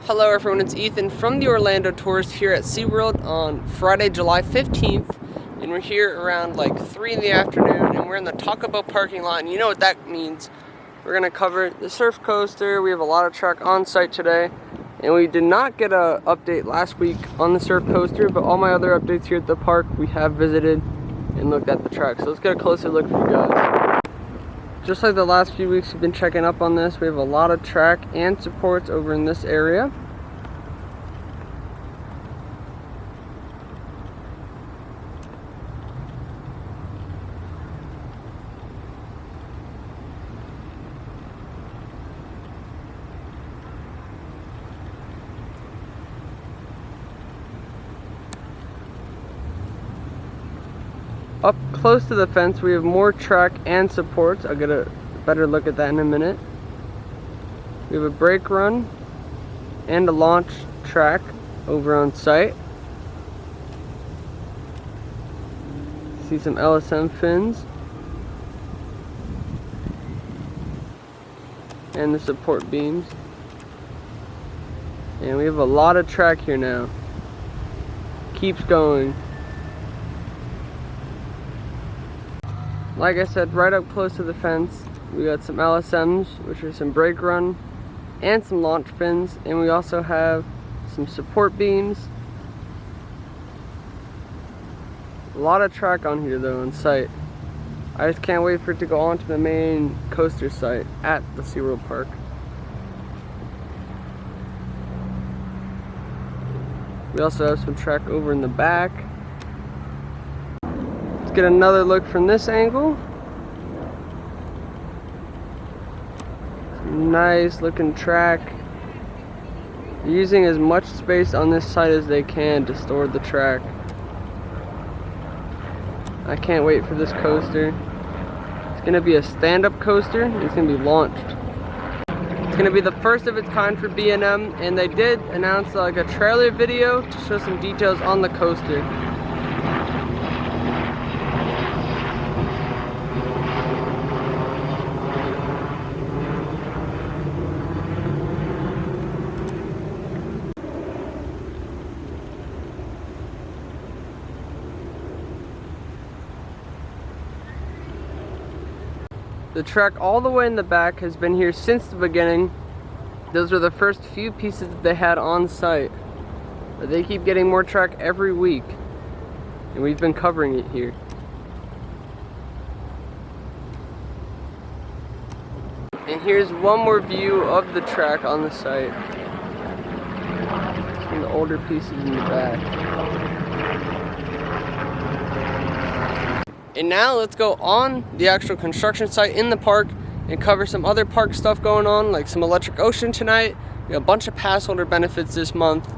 Hello everyone, it's Ethan from the Orlando Tourist here at SeaWorld on Friday, July 15th. And we're here around like 3 in the afternoon and we're in the Taco Bell parking lot. And you know what that means. We're going to cover the surf coaster. We have a lot of track on site today. And we did not get an update last week on the surf coaster, but all my other updates here at the park we have visited and looked at the track. So let's get a closer look for you guys. Just like the last few weeks we've been checking up on this, we have a lot of track and supports over in this area. Up close to the fence we have more track and supports. I'll get a better look at that in a minute. We have a brake run and a launch track over on site. See some LSM fins and the support beams. And we have a lot of track here now. Keeps going. Like I said, right up close to the fence, we got some LSMs, which are some brake run and some launch fins, and we also have some support beams. A lot of track on here though on site. I just can't wait for it to go onto the main coaster site at the SeaWorld Park. We also have some track over in the back. Get another look from this angle. Some nice looking track. They're using as much space on this side as they can to store the track. I can't wait for this coaster. It's gonna be a stand-up coaster. It's gonna be launched. It's gonna be the first of its kind for B&M, and they did announce like a trailer video to show some details on the coaster. The track all the way in the back has been here since the beginning. Those were the first few pieces that they had on site. But they keep getting more track every week. And we've been covering it here. And here's one more view of the track on the site. Some of the older pieces in the back. And now let's go on the actual construction site in the park and cover some other park stuff going on, like some electric ocean tonight. We have a bunch of Passholder benefits this month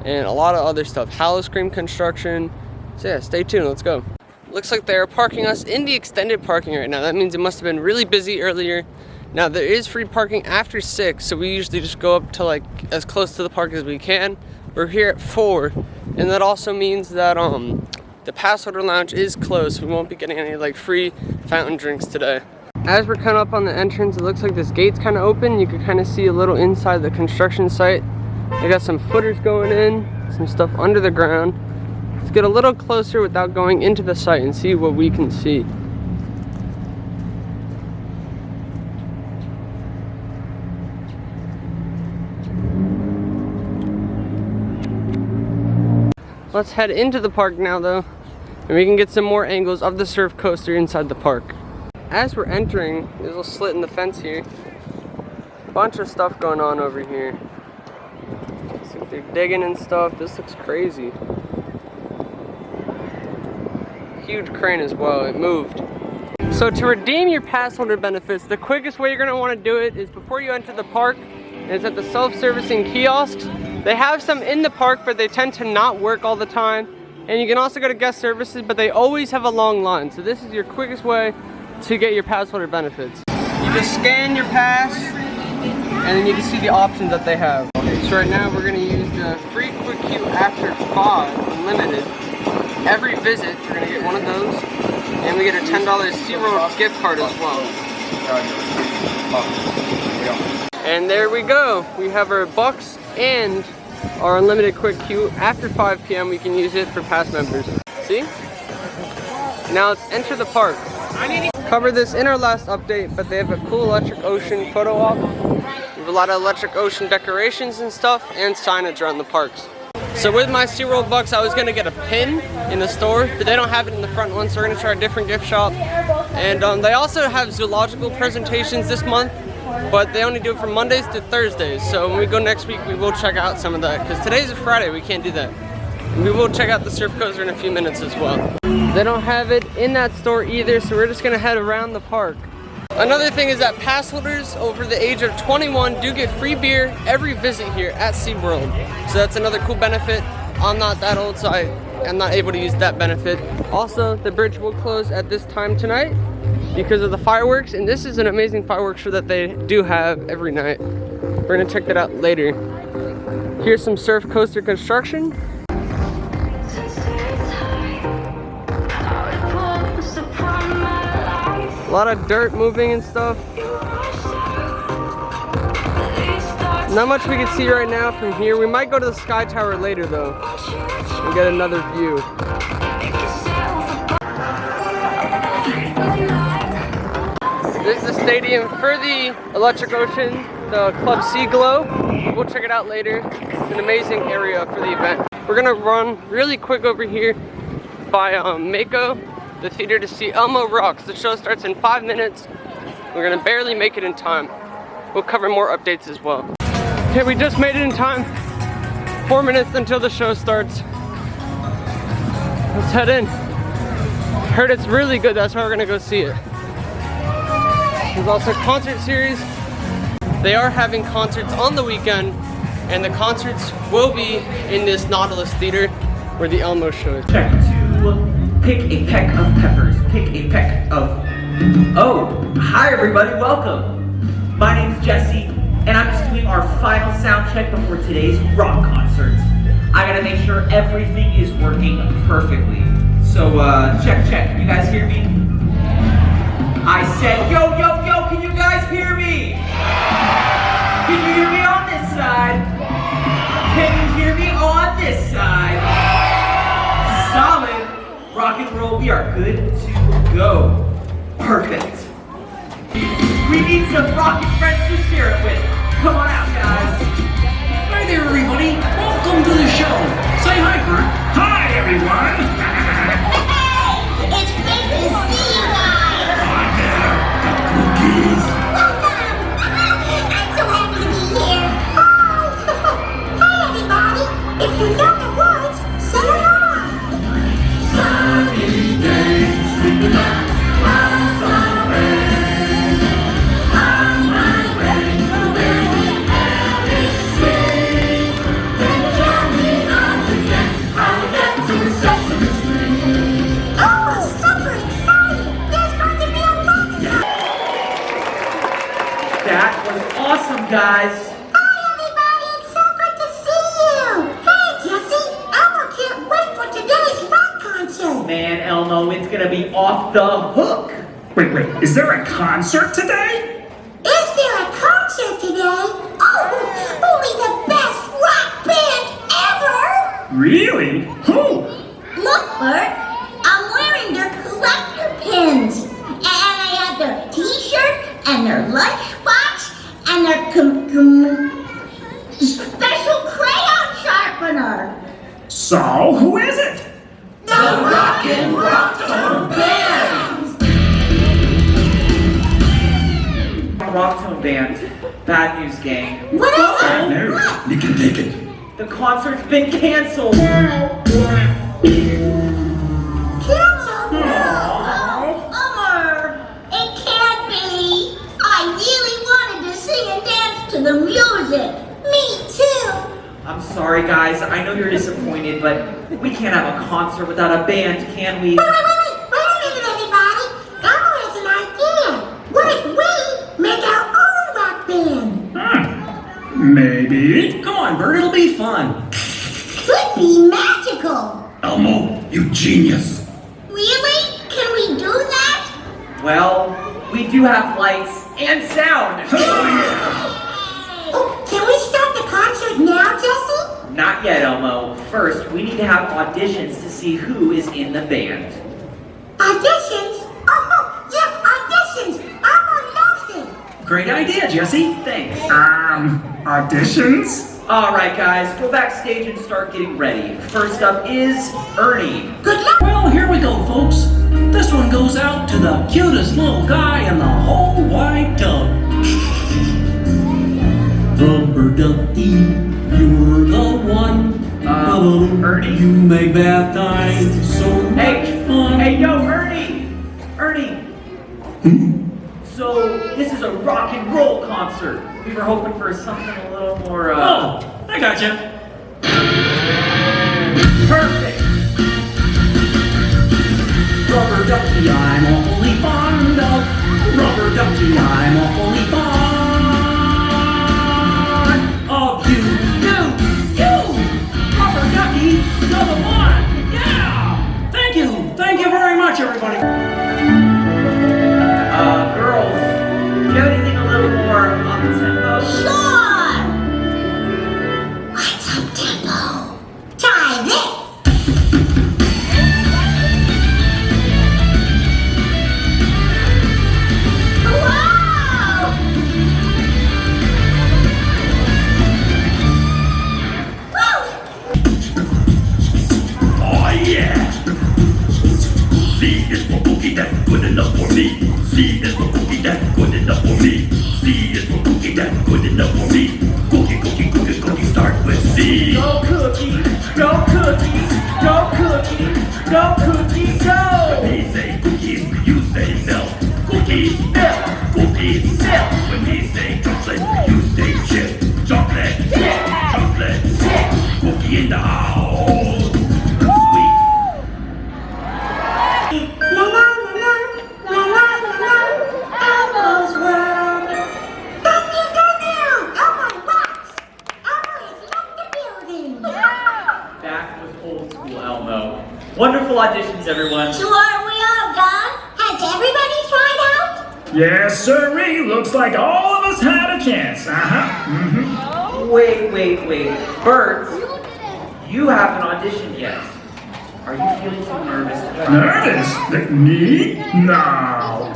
and a lot of other stuff. Howl-O-Scream construction. So yeah, stay tuned, let's go. Looks like they're parking us in the extended parking right now. That means it must have been really busy earlier. Now there is free parking after 6, so we usually just go up to like as close to the park as we can. We're here at 4, and that also means that the Passholder lounge is closed. We won't be getting any like free fountain drinks today. As we're kind of up on the entrance, it looks like this gate's kind of open. You can kind of see a little inside the construction site. They got some footers going in, some stuff under the ground. Let's get a little closer without going into the site and see what we can see. Let's head into the park now though, and we can get some more angles of the surf coaster inside the park. As we're entering, there's a little slit in the fence here. Bunch of stuff going on over here. Looks like they're digging and stuff. This looks crazy. Huge crane as well, it moved. So to redeem your Passholder benefits, the quickest way you're gonna wanna do it is before you enter the park, and it's at the self-servicing kiosks. They have some in the park, but they tend to not work all the time. And you can also go to guest services, but they always have a long line. So this is your quickest way to get your Passholder benefits. You just scan your pass, and then you can see the options that they have. So right now we're gonna use the free quick queue after 5, unlimited. Every visit, you're gonna get one of those, and we get a $10 SeaWorld gift card as well. And there we go. We have our bucks and our unlimited quick queue. After 5 p.m. we can use it for pass members. See? Now let's enter the park. Covered this in our last update, but they have a cool Electric Ocean photo op. We have a lot of Electric Ocean decorations and stuff, and signage around the parks. So with my SeaWorld bucks, I was gonna get a pin in the store, but they don't have it in the front one, so we're gonna try a different gift shop. And they also have zoological presentations this month, but they only do it from Mondays to Thursdays. So when we go next week, we will check out some of that, because today's a Friday, we can't do that. And we will check out the surf coaster in a few minutes as well. They don't have it in that store either, so we're just gonna head around the park. Another thing is that pass holders over the age of 21 do get free beer every visit here at SeaWorld. So that's another cool benefit. I'm not that old, so I'm not able to use that benefit. Also, the bridge will close at this time tonight because of the fireworks, and this is an amazing fireworks show that they do have every night. We're gonna check that out later. Here's some surf coaster construction. A lot of dirt moving and stuff. Not much we can see right now from here. We might go to the Sky Tower later though and get another view. This is the stadium for the Electric Ocean, the Club Sea Glow. We'll check it out later. It's an amazing area for the event. We're gonna run really quick over here by Mako, the theater, to see Elmo Rocks. The show starts in 5 minutes. We're gonna barely make it in time. We'll cover more updates as well. Okay, we just made it in time. 4 minutes until the show starts. Let's head in. Heard it's really good, that's why we're gonna go see it. There's also a concert series. They are having concerts on the weekend, and the concerts will be in this Nautilus Theater where the Elmo show is. Check to pick a peck of peppers. Pick a peck of... Oh, hi everybody, welcome. My name's Jesse, and I'm just doing our final sound check before today's rock concert. I gotta make sure everything is working perfectly. So, check. Can you guys hear me? I said, yo, can you guys hear me? Can you hear me on this side? Can you hear me on this side? Solid. Rock and roll, we are good to go. Perfect. We need some rocket friends to share it with. Come on out, guys. Hi there, everybody. Welcome to the show. Say hi, Bert. Hi, everyone. Hey, it's great to see you guys. Hi there. Got cookies. Welcome. I'm so happy to be here. Hi, everybody. If you know the words, say along. Sunny days, sleeping on outside rain. On my way to where the air is sweet. Then tell me on the deck how to get to Sesame Street. Oh, super exciting. There's going to be a fun. That was awesome, guys. Hi, everybody. It's so good to see you. Hey, Jesse. Elmo can't wait for today's rock concert. Man, Elmo, it's gonna be off the hook. Wait, is there a concert today? Is there a concert today? Oh, only the best rock band ever! Really? Who? Look, Bert, I'm wearing their collector pins. And I have their t-shirt and their lunchbox and their special crayon sharpener. So, who is it? The Rockin' Rocktone Band! Rocktone Band. Bad news, gang. What is Bad it? news. What? You can take it. The concert's been canceled. Cancel? It can't be. I really wanted to sing and dance to the music. Me too. I'm sorry, guys. I know you're disappointed, but we can't have a concert without a band, can we? Wait a minute, everybody. Elmo has an idea. What if we make our own rock band? Maybe. Come on, Bert, it'll be fun. Could be magical. Elmo, you genius. Really? Can we do that? Well, we do have lights and sound. Oh, yeah. Oh, can we start the concert concert now, Jesse? Not yet, Elmo. First, we need to have auditions to see who is in the band. Auditions? Oh, yeah, auditions. Elmo loves it. Great idea, Jesse. Thanks. Auditions? Alright guys, go backstage and start getting ready. First up is Ernie. Good luck. Well, here we go, folks. This one goes out to the cutest little guy in the whole wide tub. Rubber ducky, you're the one. Ernie? You make bath time so much fun. Hey, yo, Ernie! Ernie! So, this is a rock and roll concert. We were hoping for something a little more, Oh, I gotcha. Perfect! Rubber ducky, I'm awfully fond of. Rubber ducky, I'm awfully fond of you. You! Rubber ducky, you're the one! Yeah! Thank you very much, everybody. Girls, do you have anything a little more on the tempo? Sure. What's up, tempo? Try this. Wow! Oh yeah! C is for cookie, that's good enough for me. C is for cookie, that's good enough for me. C is for cookie, that's good enough for me. Cookie, cookie, cookie, cookie, start with C. Go cookie, go cookie, go cookie, go cookie, go! When he say cookies, you say milk. Cookies, Milk, cookies, milk, when he say chocolate, you say chip. Chocolate, chocolate, cookie in the house. Sweet. La la la la la la la. Elmo's world. Thank you. Elmo rocks. Elmo has left the building. That was old school Elmo. Wonderful auditions, everyone. So are we all done? Has everybody tried out? Yes, sirree. Looks like all of us had a chance. Wait. Bert, you haven't auditioned yet. Are you feeling too nervous to try? Nervous? Me? No.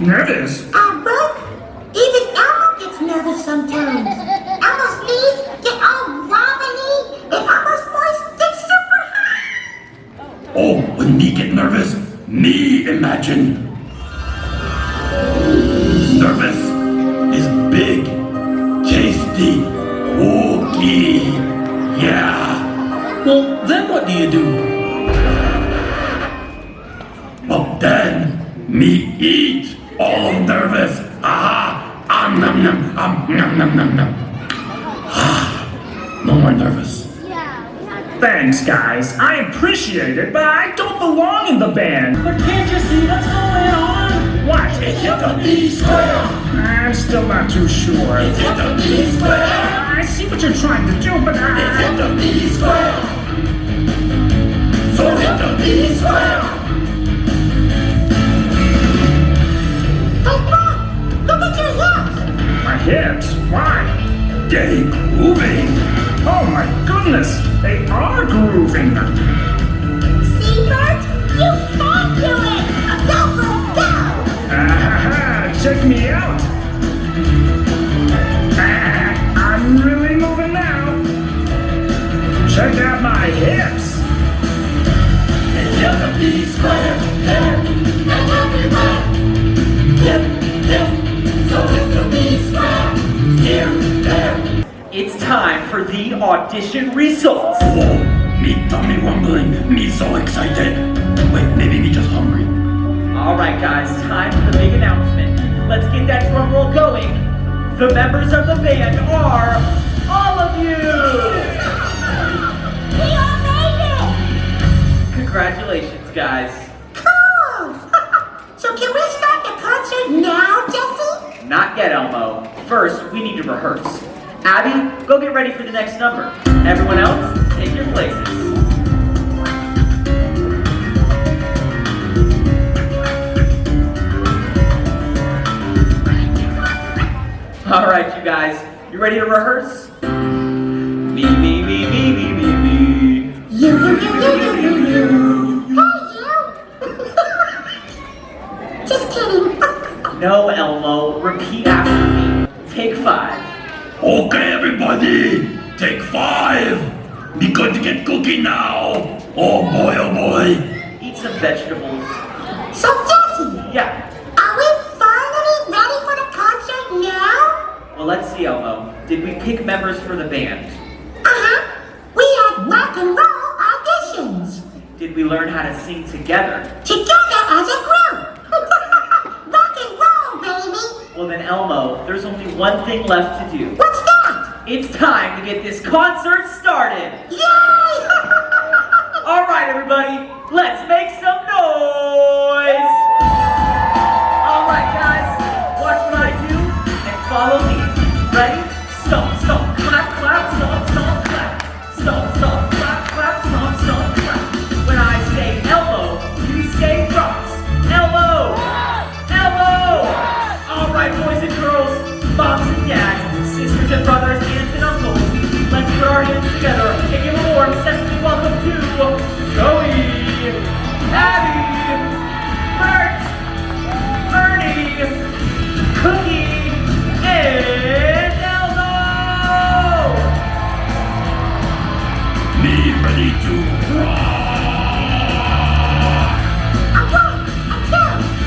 Nervous? Bert, even Elmo gets nervous sometimes. Elmo's knees get all wobbly, and Elmo's voice gets super high. Oh, when me get nervous, me imagine. Nervous is big, tasty cookie. Yeah. Well, then what do you do? Well then, me eat all of nervous. Nom nom nom nom nom nom. No more nervous. Thanks, guys. I appreciate it, but I don't belong in the band. But can't you see what's going on? What? Is it the B square? I'm still not too sure. Is it the B square? I see what you're trying to do, but Is it the B square? So it's the B square. Hey, Bert, look at your hips. my hips. Why? They grooving. Oh my goodness, they are grooving. See, Bert? You can do it. Go. Check me out. I'm really moving now. Check out my hips. It's just the B square. There and everywhere. Dip. So it's the B square. Here, there. It's time for the audition results. Whoa, me tummy rumbling. Me so excited. Wait, maybe me just hungry. Alright guys, time for the big announcement. Let's get that drum roll going. The members of the band are all of you! We all made it. Congratulations guys. Cool. So can we start the concert now, Jesse? Not yet, Elmo. First, we need to rehearse. Abby, go get ready for the next number. Everyone else, take your places. All right, you guys, you ready to rehearse? Me, me, me, me, me, me, me. You. Hey, you. Just kidding. No, Elmo. Repeat after me. Take 5. Okay, everybody, take 5. We going to get cooking now. Oh boy, oh boy. Eat some vegetables. So, Jesse, Yeah. are we finally ready for the concert now? Well, let's see, Elmo. Did we pick members for the band? Uh-huh. We had rock and roll auditions. Did we learn how to sing together? Together as a group. Rock and roll, baby. Well then, Elmo, there's only one thing left to do. What's that? It's time to get this concert started. Yay! All right, everybody, let's make some noise. All right, guys, watch what I do and follow me. Ready? Stomp, stomp, clap, clap, stomp, stomp, clap. Stomp, stomp, clap, clap, stomp, stomp, clap. When I say Elmo, you say rocks. Elmo! Elmo! All right, boys and girls, moms and dads, sisters and brothers, aunts and uncles, let's put our hands together and give a warm sesame welcome to Joey, Abby, Bert, Ernie, Cookie, and Elmo! Me ready to rock. A 1, a 2,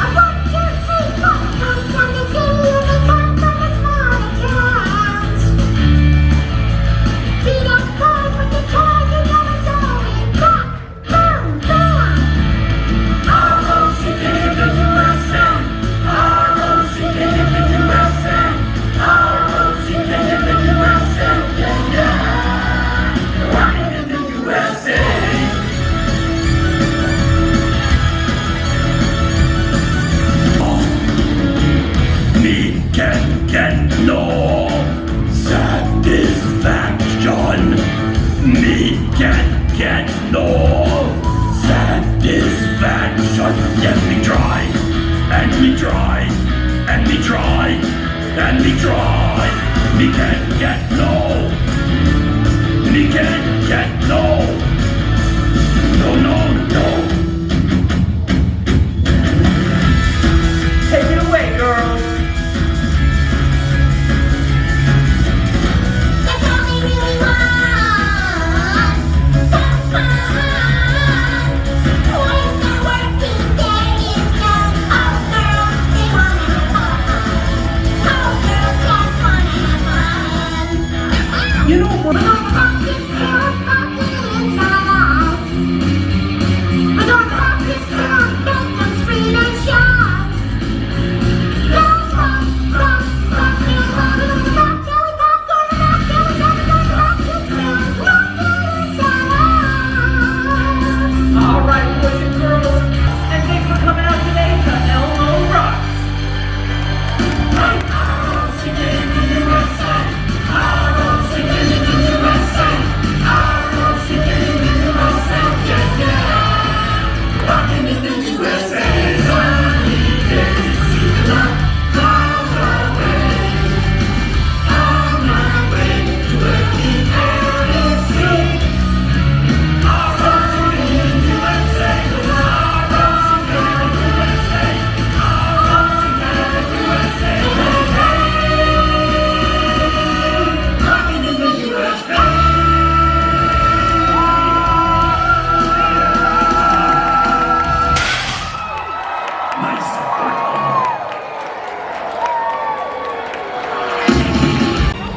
a 1, 2, 3, 4. Come from the city and they come from the smaller towns. Beat up boys with the toys and now it's always rock, boom, bam. R-O-C-K in the USA. R-O-C-K in the USA. R-O-C-K in the USA. Yeah, yeah. Rockin' in the USA. Me can get no satisfaction. Me can get no satisfaction. Yes, we try, and we try, and we try, and we try. Me can get no. Me can get no. No, no, no. Take it away, girls. That's all we really want. Some fun. When the working day is done, all girls they wanna have fun. All girls just wanna have fun. You know what? We're gonna practice till fucking inside. We're gonna practice till make them scream and shout. Let's rock, rock, rock and roll. We're gonna rock till we pop, gonna rock till we pop, gonna rock till fucking inside. All right, boys and girls, and thanks for coming out today to Elmo Rocks. Rockin' in the USA.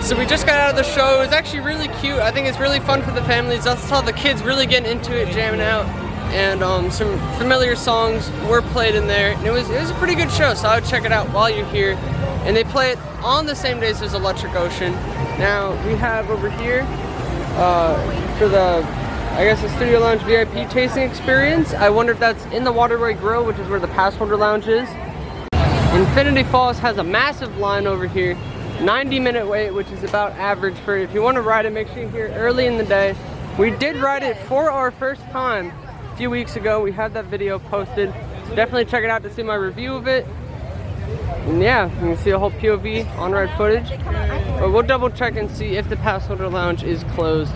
So we just got out of the show. It was actually really cute. I think it's really fun for the families. That's how the kids really getting into it, jamming out. And some familiar songs were played in there. And it was a pretty good show, so I would check it out while you're here. And they play it on the same days as Electric Ocean. Now we have over here for the, I guess, the Studio Lounge VIP tasting experience. I wonder if that's in the Waterway Grill, which is where the Passholder Lounge is. Infinity Falls has a massive line over here. 90-minute wait, which is about average for if you want to ride it. Make sure you're here early in the day. We did ride it for our first time a few weeks ago. We have that video posted, so definitely check it out to see my review of it. And yeah, you can see a whole POV on-ride footage. But we'll double check and see if the Passholder Lounge is closed.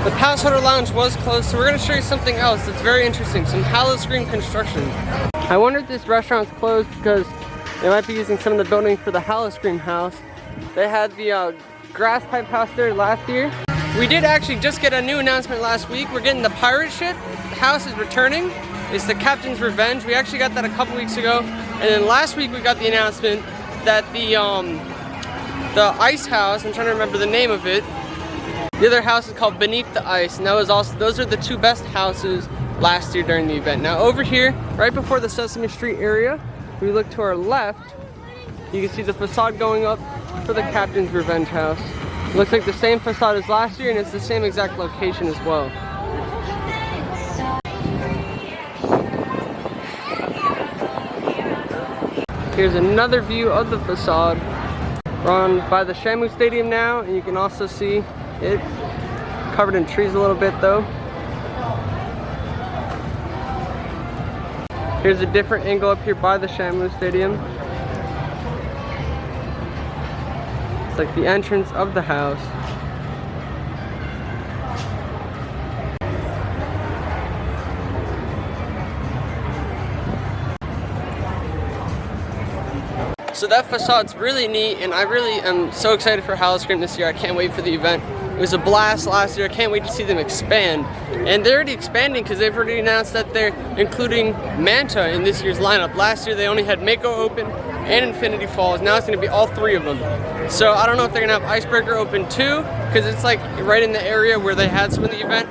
The Passholder Lounge was closed, so we're going to show you something else that's very interesting, some Howl-O-Scream construction. I wonder if this restaurant's closed because they might be using some of the building for the Howl-O-Scream house. They had the grass pipe house there last year. We did actually just get a new announcement last week. We're getting the pirate ship. The house is returning. It's the Captain's Revenge. We actually got that a couple weeks ago. And then last week we got the announcement that the ice house, I'm trying to remember the name of it, the other house is called Beneath the Ice, and that was also, those are the two best houses last year during the event. Now over here, right before the Sesame Street area, we look to our left, you can see the facade going up for the Captain's Revenge house. It looks like the same facade as last year, and it's the same exact location as well. Here's another view of the facade. We're on by the Shamu Stadium now, and you can also see it covered in trees a little bit though. Here's a different angle up here by the Shamu Stadium. It's like the entrance of the house. So that facade's really neat, and I really am so excited for Howl-O-Scream this year. I can't wait for the event. It was a blast last year. I can't wait to see them expand. And they're already expanding because they've already announced that they're including Manta in this year's lineup. Last year they only had Mako open and Infinity Falls. Now it's going to be all three of them. So I don't know if they're going to have Icebreaker open too, because it's like right in the area where they had some of the event.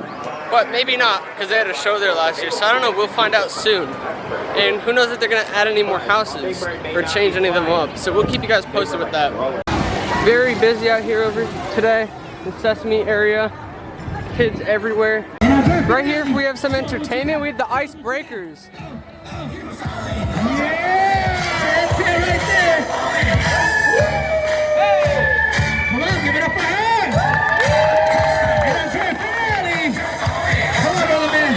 But maybe not, because they had a show there last year. So I don't know, we'll find out soon. And who knows if they're going to add any more houses or change any of them up. So we'll keep you guys posted with that. Very busy out here over today. The Sesame area. Kids everywhere. Right here we have some entertainment. We have the Icebreakers. Yeah, that's it right there. Hey, come on, give it up for her. And that's her family. Come on, brother man.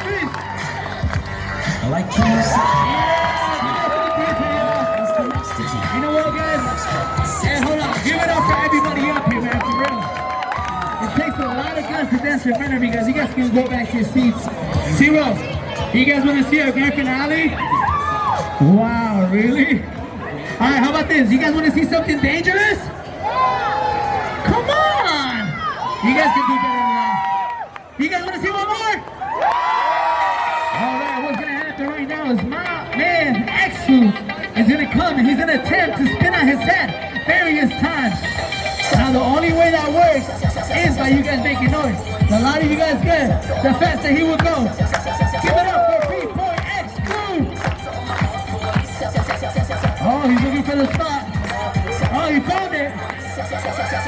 Freeze. I like to You know what, guys? Hey, hold on. Give it up for everybody up here, man, for real. It takes a lot of guys to dance in front of you guys. You guys can go back to your seats. Zero, you guys want to see our grand finale? Wow, really? All right, how about this? You guys want to see something dangerous? Come on! You guys can do better than that. You guys want to see one more? All right, what's going to happen right now is my man, Exu, is going to come and he's going to attempt to spin on his head various times. Now the only way that works is by you guys making noise. The louder you guys get, the faster he will go. Give it up for P4X2. Oh, he's looking for the spot. Oh, he found it.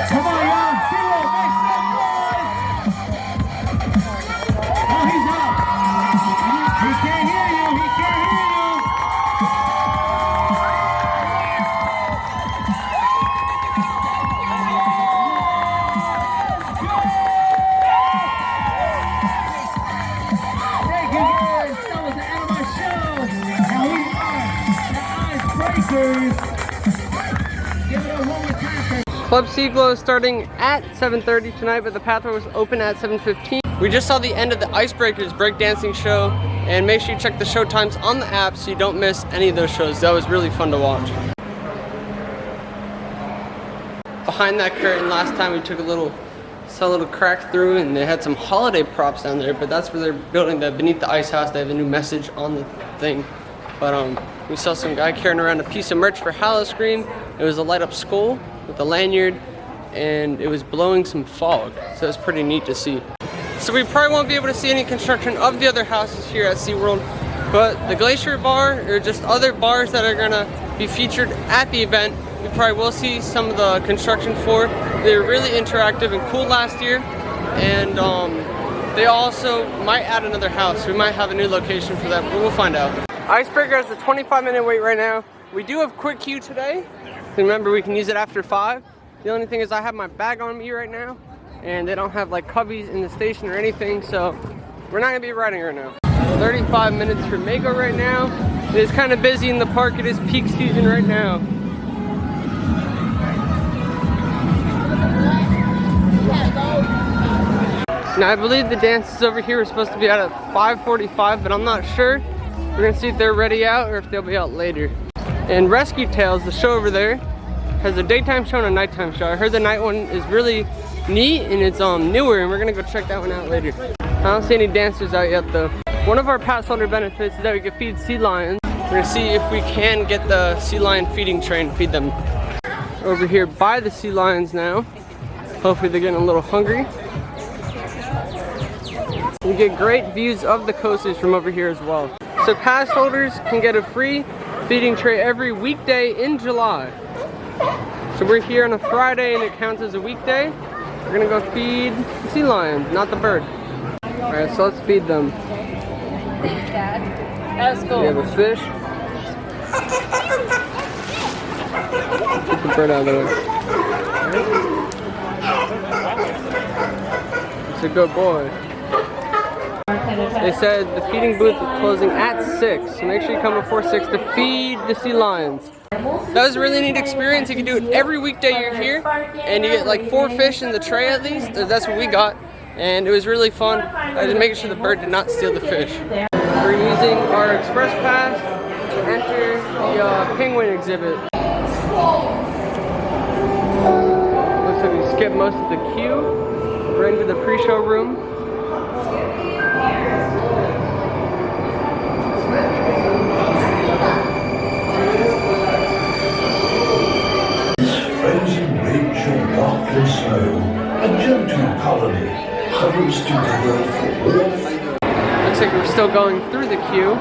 Come on, y'all. Zero, make some noise. Oh, he's out. He can't hear you. He can't hear you. Thank you guys. That was the end of my show. Now we are the Icebreakers. Give it up one more time for Club Seaglow is starting at 7:30 tonight, but the pathway was open at 7:15. We just saw the end of the Icebreakers breakdancing show, and make sure you check the show times on the app so you don't miss any of those shows. That was really fun to watch. Behind that curtain, last time we took saw a little crack through, and they had some holiday props down there, but that's where they're building the Beneath the Ice house. They have a new message on the thing. But we saw some guy carrying around a piece of merch for Howl-O-Scream. It was a light up skull with a lanyard, and it was blowing some fog, so it was pretty neat to see. So we probably won't be able to see any construction of the other houses here at SeaWorld, but the Glacier Bar or just other bars that are gonna be featured at the event, we probably will see some of the construction for. They were really interactive and cool last year, and they also might add another house. We might have a new location for that, but we'll find out. Icebreaker has a 25-minute wait right now. We do have quick queue today, Remember, we can use it after 5. The only thing is I have my bag on me right now, and they don't have like cubbies in the station or anything, so we're not gonna be riding right now. 35 minutes for Mako right now. It is kind of busy in the park. It is peak season right now. Now I believe the dances over here are supposed to be out at 5:45, but I'm not sure. We're gonna see if they're ready out or if they'll be out later. And Rescue Tales, the show over there, has a daytime show and a nighttime show. I heard the night one is really neat and it's newer, and we're gonna go check that one out later. I don't see any dancers out yet though. One of our Passholder benefits is that we can feed sea lions. We're gonna see if we can get the sea lion feeding train, feed them. Over here by the sea lions now. Hopefully they're getting a little hungry. We get great views of the coasters from over here as well. So pass holders can get a free feeding tray every weekday in July. So we're here on a Friday and it counts as a weekday. We're gonna go feed the sea lions, not the bird. All right, so let's feed them. Thanks, Dad. That was cool. We have a fish. Get the bird out of the way. It's a good boy. They said the feeding booth is closing at 6, so make sure you come before 6 to feed the sea lions. That was a really neat experience. You can do it every weekday you're here, and you get like 4 fish in the tray at least. That's what we got, and it was really fun. I was making sure the bird did not steal the fish. We're using our express pass to enter the penguin exhibit. Looks like we skipped most of the queue. We're into the pre-show room. Frozen ridge of darkness snow, a gentle colony huddles together for warmth. Looks like we're still going through the queue.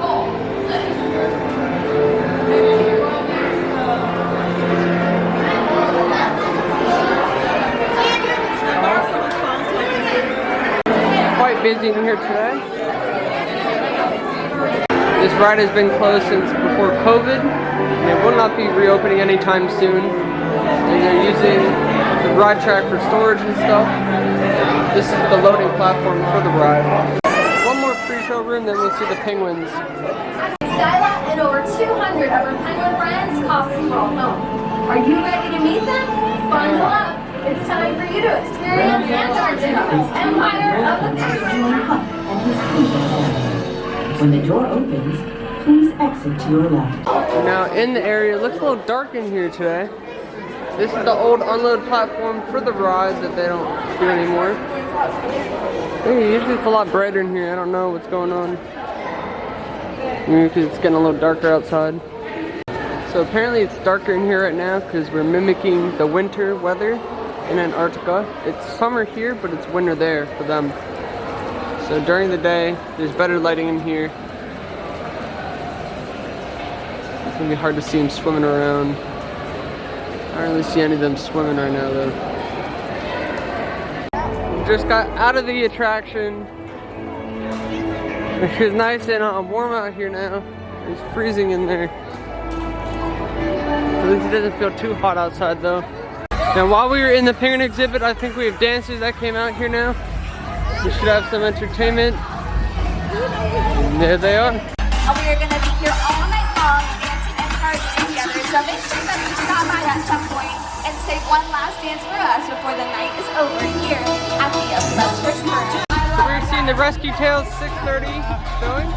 Quite busy in here today. This ride has been closed since before COVID, and it will not be reopening anytime soon. And they're using the ride track for storage and stuff. This is the loading platform for the ride. One more pre-show room, then we'll see the penguins. Skyla and over 200 of our penguin friends costume all home. Are you ready to meet them? Bundle up. It's time for you to experience Antarctica's Empire of the Penguins. When the door opens, please exit to your left. Now in the area, it looks a little dark in here today. This is the old unload platform for the ride that they don't do anymore. Hey, usually it's a lot brighter in here. I don't know what's going on. Maybe because it's getting a little darker outside. So apparently it's darker in here right now because we're mimicking the winter weather in Antarctica. It's summer here, but it's winter there for them. So during the day, there's better lighting in here. It's gonna be hard to see them swimming around. I don't really see any of them swimming right now though. Just got out of the attraction. It was nice and warm out here now. It's freezing in there. At least it doesn't feel too hot outside though. Now while we were in the penguin exhibit, I think we have dancers that came out here now. We should have some entertainment. And there they are. We are going to be here all night long dancing and partying together, so make sure that you stop by at some point and say one last dance for us before the night is over here at the Let's Return. We're seeing the Rescue Tales 6:30 showing.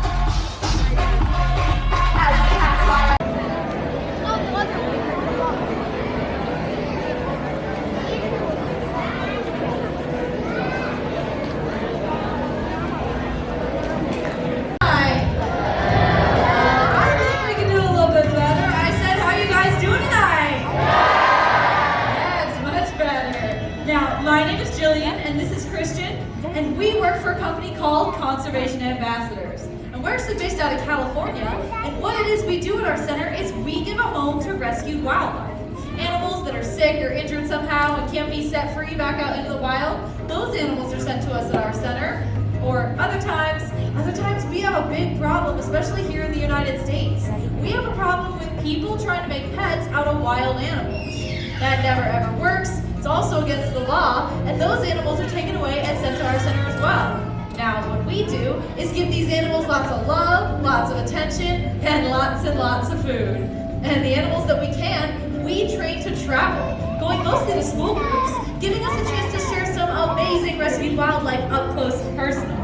And we work for a company called Conservation Ambassadors. And we're actually based out of California. And what it is we do at our center is we give a home to rescued wildlife. Animals that are sick or injured somehow and can't be set free back out into the wild, those animals are sent to us at our center. Or other times we have a big problem, especially here in the United States. We have a problem with people trying to make pets out of wild animals. That never ever works. It's also against the law, and those animals are taken away and sent to our center as well. Now, what we do is give these animals lots of love, lots of attention, and lots of food. And the animals that we can, we train to travel, going mostly to school groups, giving us a chance to share some amazing rescued wildlife up close and personal.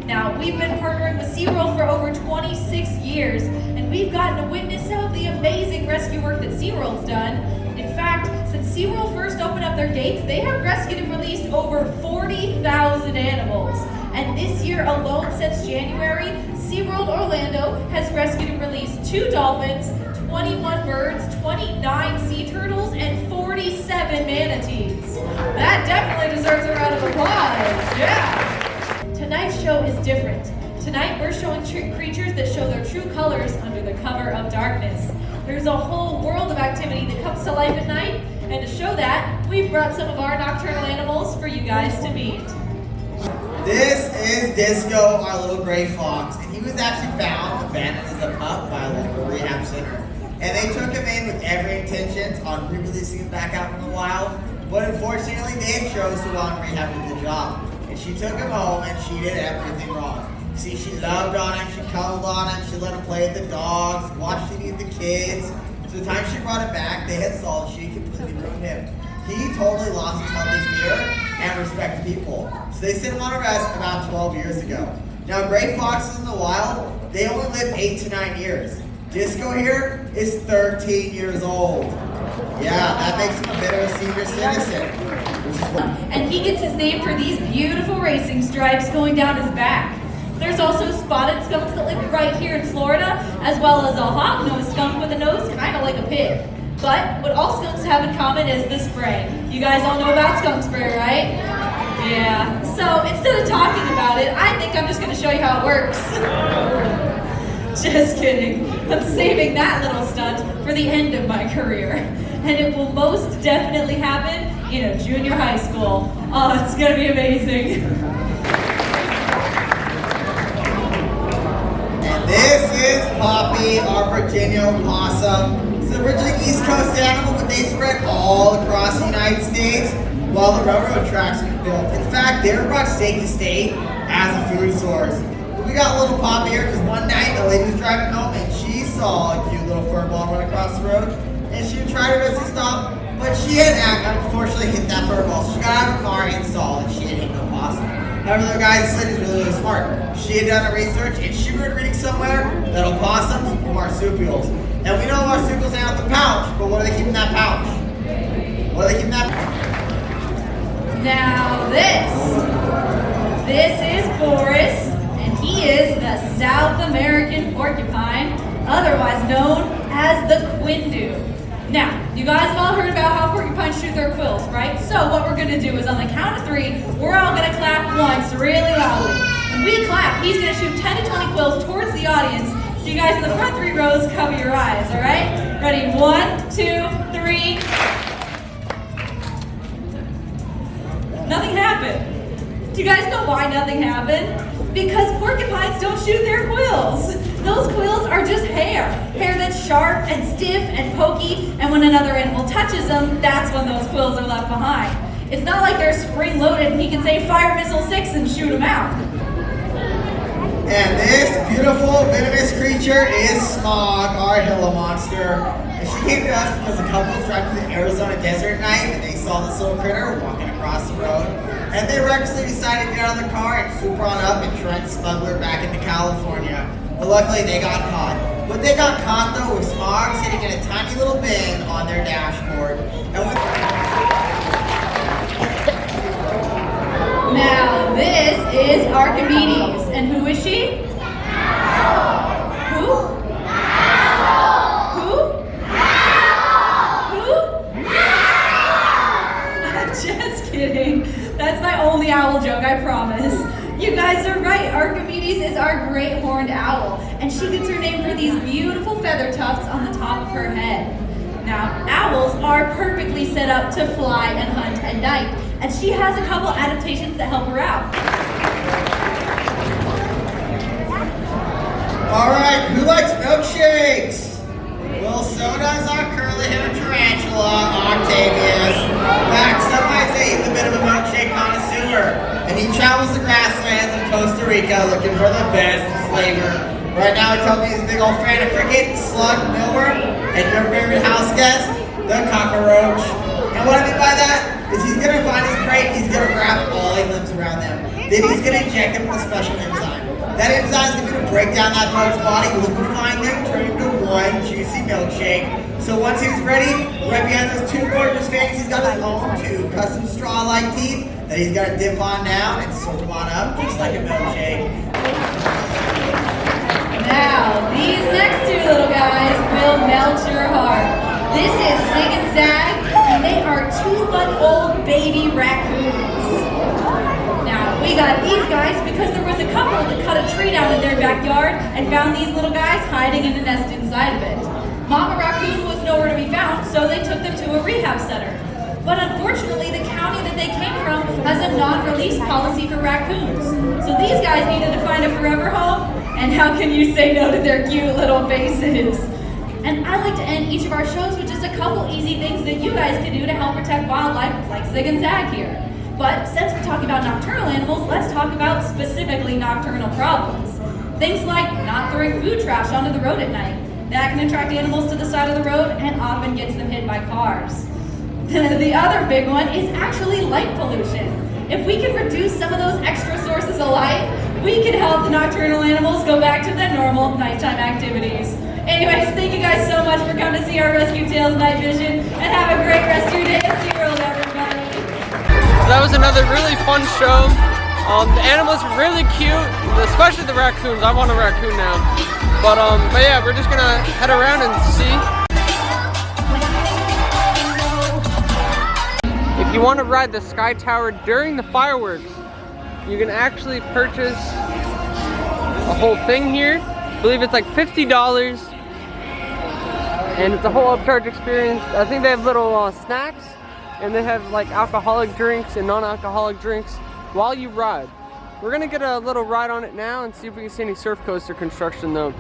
Now, we've been partnering with SeaWorld for over 26 years, and we've gotten to witness some of the amazing rescue work that SeaWorld's done. In fact, since SeaWorld first opened up their gates, they have rescued and released over 40,000 animals. And this year alone, since January, SeaWorld Orlando has rescued and released 2 dolphins, 21 birds, 29 sea turtles, and 47 manatees. That definitely deserves a round of applause. Yeah! Tonight's show is different. Tonight we're showing creatures that show their true colors under the cover of darkness. There's a whole world of activity that comes to life at night, and to show that, we've brought some of our nocturnal animals for you guys to meet. This is Disco, our little gray fox, and he was actually found abandoned as a pup by a local rehab center. And they took him in with every intention on re-releasing him back out from the wild, but unfortunately they chose to want rehab to the job. And she took him home and she did everything wrong. See, she loved on him, she cuddled on him, she let him play with the dogs, watched him eat the kids. So the time she brought him back, they had saw she completely ruined him. He totally lost his healthy fear and respect for people. So they sent him on arrest about 12 years ago. Now, gray foxes in the wild, they only live 8 to 9 years. Disco here is 13 years old. Yeah, that makes him a bit of a senior citizen. And he gets his name for these beautiful racing stripes going down his back. There's also spotted skunks that live right here in Florida, as well as a hawk-nosed skunk with a nose kind of like a pig. But what all skunks have in common is the spray. You guys all know about skunk spray, right? Yeah. So instead of talking about it, I think I'm just going to show you how it works. Just kidding. I'm saving that little stunt for the end of my career. And it will most definitely happen in a junior high school. Oh, it's going to be amazing. And this is Poppy, our Virginia opossum. It's originally East Coast animal, but they spread all across the United States while the railroad tracks were built. In fact, they were brought state to state as a food source. But we got a little Poppy here because one night the lady was driving home and she saw a cute little fur ball run across the road, and she tried her best to stop, but she had unfortunately hit that fur ball. So she got out of her car and saw that she had hit the opossum. However, the guy said he's really, really smart. She had done her research and she was reading somewhere that opossums were marsupials. And we know marsupials hang out the pouch, but what do they keep in that pouch? What do they keep in that pouch? Now this is Boris, and he is the South American porcupine, otherwise known as the quindu. Now, you guys have all heard about how porcupines shoot their quills, right? So what we're gonna do is on the count of 3, we're all gonna clap once really loudly. When we clap, he's gonna shoot 10 to 20 quills towards the audience. So you guys in the front 3 rows, cover your eyes, all right? Ready, 1, 2, 3. Nothing happened. Do you guys know why nothing happened? Because porcupines don't shoot their quills. Those quills are just hair that's sharp and stiff and pokey, and when another animal touches them, that's when those quills are left behind. It's not like they're spring-loaded and he can say fire missile 6 and shoot them out. And this beautiful venomous creature is Smog, our Gila monster. And she came to us because a couple was driving through the Arizona desert at night and they saw this little critter walking across the road. And they recklessly decided to get out of the car and swoop on up and try to smuggle her back into California. But luckily they got caught. But they got caught though with Smog sitting in a tiny little bin on their dashboard. And with Now this is Archimedes, and who is she? Who? Just kidding. That's my only owl joke, I promise. You guys are right. Archimedes is our great horned owl, and she gets her name for these beautiful feather tufts on the top of her head. Now, owls are perfectly set up to fly and hunt at night, and she has a couple adaptations that help her out. Eureka looking for the best flavor. Right now, he told me he's a big old fan of cricket, slug, mealworm, and your favorite house guest, the cockroach. And what I mean by that is he's gonna find his prey, he's gonna wrap all eight limbs around them. Then he's gonna inject them with a special enzyme. That enzyme is gonna break down that bug's body, liquefying them, turning into one juicy milkshake. So once he's ready, right behind those two gorgeous fangs, he's got his own two custom straw-like teeth that he's gonna dip on down and soak on up just like a milkshake. Now, these next two little guys will melt your heart. This is Zig and Zag, and they are 2-month-old baby raccoons. Now, we got these guys because there was a couple that cut a tree down in their backyard and found these little guys hiding in a nest inside of it. Mama raccoon was nowhere to be found, so they took them to a rehab center. But unfortunately, the county that they came from has a non-release policy for raccoons. So these guys needed to find a forever home, and how can you say no to their cute little faces? And I like to end each of our shows with just a couple easy things that you guys can do to help protect wildlife like Zig and Zag here. But since we're talking about nocturnal animals, let's talk about specifically nocturnal problems. Things like not throwing food trash onto the road at night. That can attract animals to the side of the road and often gets them hit by cars. The other big one is actually light pollution. If we can reduce some of those extra sources of light, we can help the nocturnal animals go back to their normal nighttime activities. Anyways, thank you guys so much for coming to see our Rescue Tales Night Vision, and have a great rest of your day at SeaWorld, everybody. That was another really fun show. The animals were really cute, especially the raccoons. I want a raccoon now. But yeah, we're just gonna head around and see. If you want to ride the Sky Tower during the fireworks, you can actually purchase a whole thing here. I believe it's like $50, and it's a whole upcharge experience. I think they have little snacks, and they have like alcoholic drinks and non-alcoholic drinks while you ride. We're gonna get a little ride on it now and see if we can see any surf coaster construction though.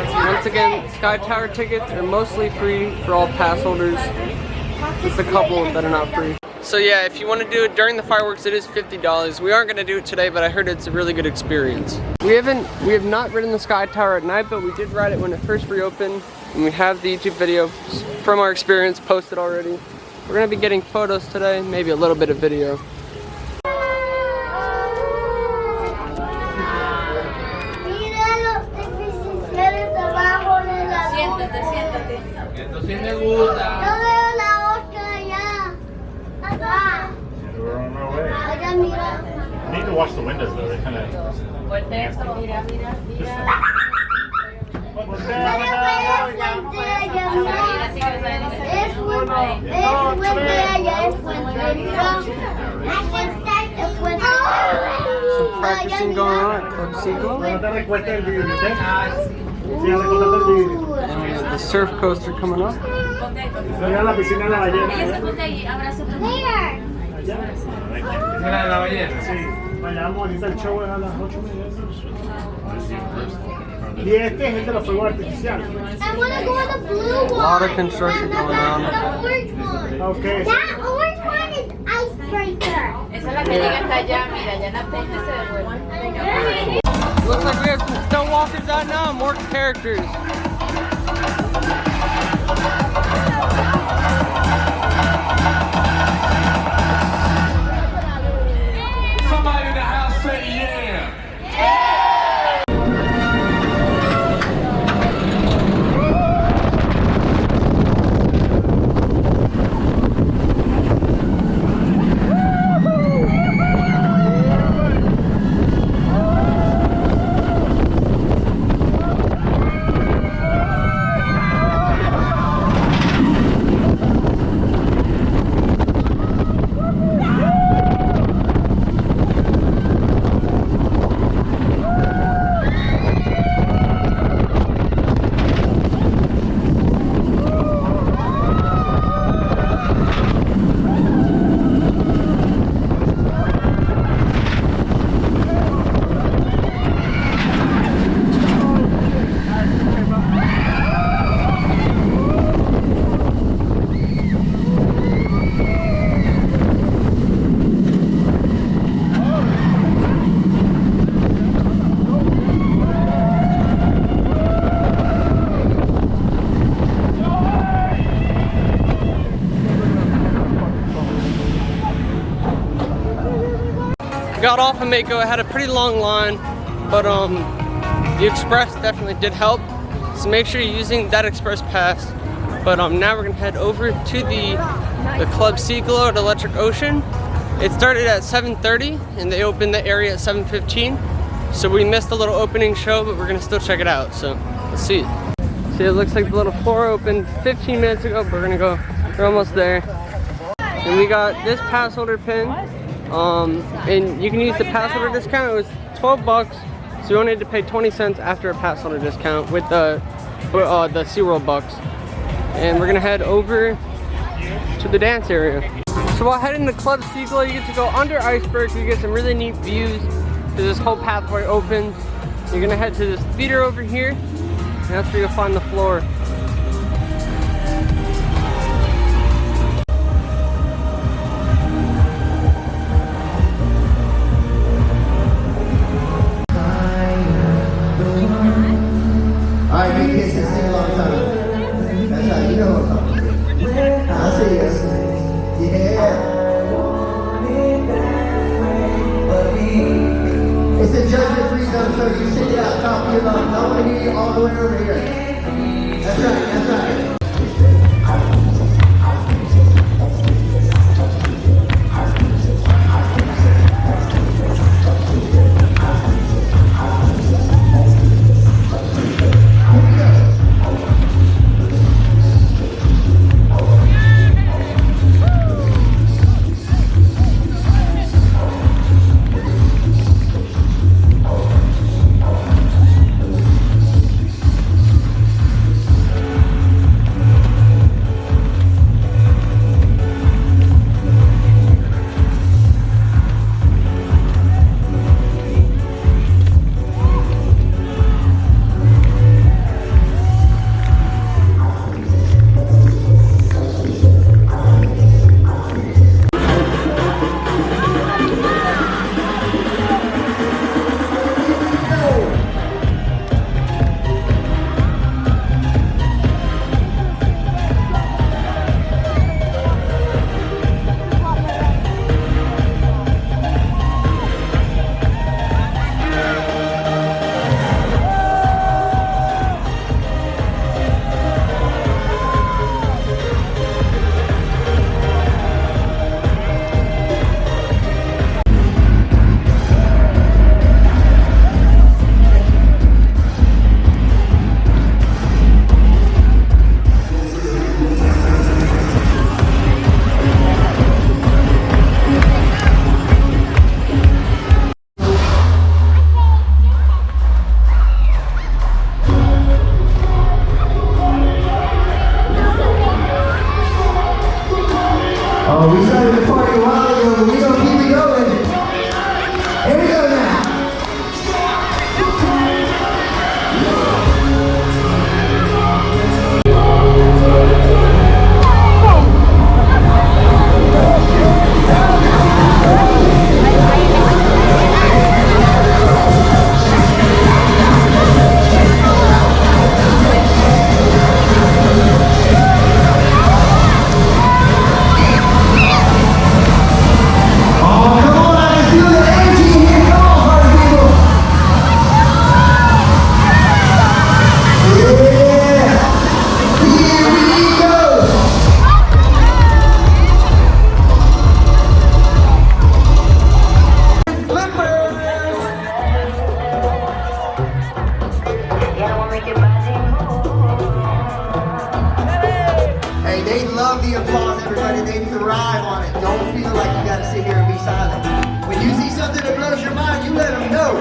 Once again, Sky Tower tickets are mostly free for all pass holders. Just a couple that are not free. So yeah, if you want to do it during the fireworks, it is $50. We aren't going to do it today, but I heard it's a really good experience. We have not ridden the Sky Tower at night, but we did ride it when it first reopened, and we have the YouTube video from our experience posted already. We're going to be getting photos today, maybe a little bit of video. I need to wash the windows though, they kind of... Some practicing going on at Club Seagull. And the surf coaster coming up. Y este es el de los fuegos artificiales. I want to go on the blue one. A lot of construction going on. The orange one. Okay. That orange one is icebreaker. Esa es la que llega hasta allá, mira, ya en la punta se devuelve. Looks like we have some stonewalkers out now, more characters. Somebody in the house say yeah. got off of Mako, I had a pretty long line, but the express definitely did help. So make sure you're using that express pass. But now we're gonna head over to the Club Seaglow at Electric Ocean. It started at 7:30 and they opened the area at 7:15. So we missed a little opening show, but we're gonna still check it out. So let's see. See, it looks like the little floor opened 15 minutes ago, but we're almost there. And we got this pass holder pin. And you can use the pass holder discount. It was 12 bucks. So you only had to pay 20 cents after a pass holder discount with the SeaWorld bucks. And we're gonna head over to the dance area. So while heading to Club Seaglow, you get to go under icebergs. You get some really neat views as this whole pathway opens. You're gonna head to this theater over here, and that's where you'll find the floor. Alright, big kids, sing along time. That's how you know what I'm talking about. I'll see you. Yeah. It's a judgment-free zone, so you sit out top of your lungs. I want to hear you all the way over here. That's right, that's right. We started the party a while ago, but we don't keep it going. Here we go now. They love the applause, everybody. They thrive on it. Don't feel like you gotta sit here and be silent. When you see something that blows your mind, you let them know.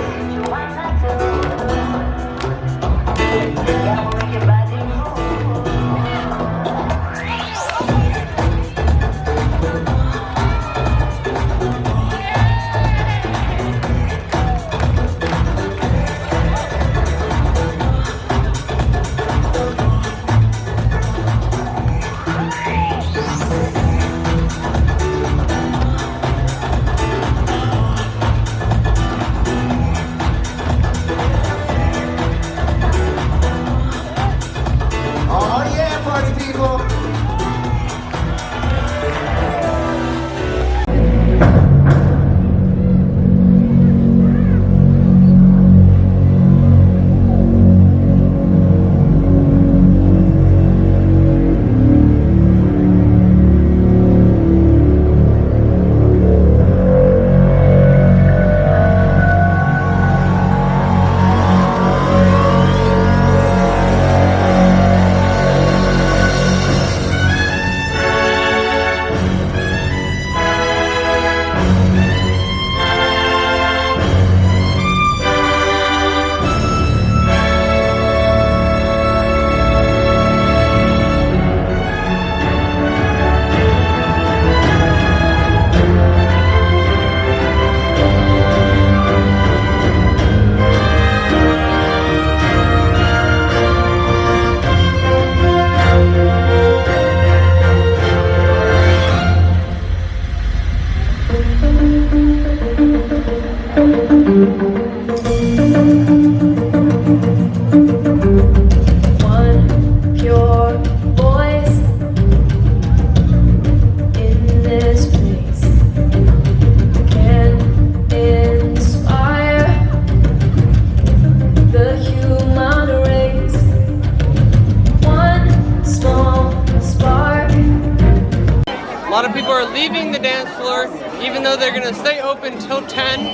gonna stay open till 10.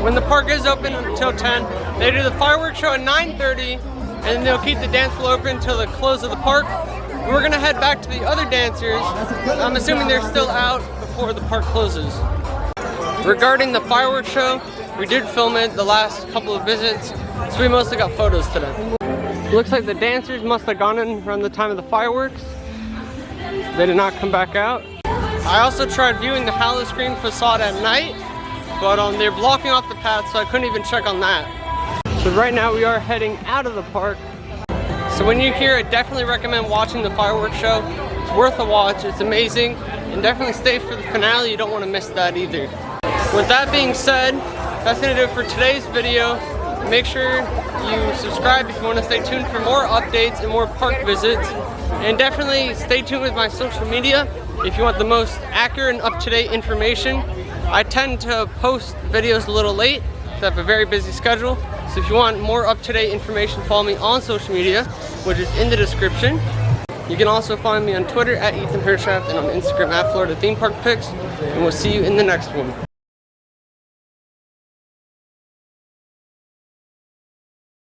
When the park is open until 10, they do the fireworks show at 9:30, and then they'll keep the dance floor open until the close of the park. We're gonna head back to the other dancers. I'm assuming they're still out before the park closes. Regarding the fireworks show, we did film it the last couple of visits, so we mostly got photos today. Looks like the dancers must have gone in around the time of the fireworks. They did not come back out. I also tried viewing the Howl-O-Scream facade at night, but they're blocking off the path, so I couldn't even check on that. So right now we are heading out of the park. So when you're here, I definitely recommend watching the fireworks show. It's worth a watch, it's amazing, and definitely stay for the finale, you don't want to miss that either. With that being said, that's gonna do it for today's video. Make sure you subscribe if you want to stay tuned for more updates and more park visits. And definitely stay tuned with my social media if you want the most accurate and up-to-date information. I tend to post videos a little late, so I have a very busy schedule. So if you want more up-to-date information, follow me on social media, which is in the description. You can also find me on Twitter at Ethan Hershaft and on Instagram at Florida Theme Park Pics. And we'll see you in the next one.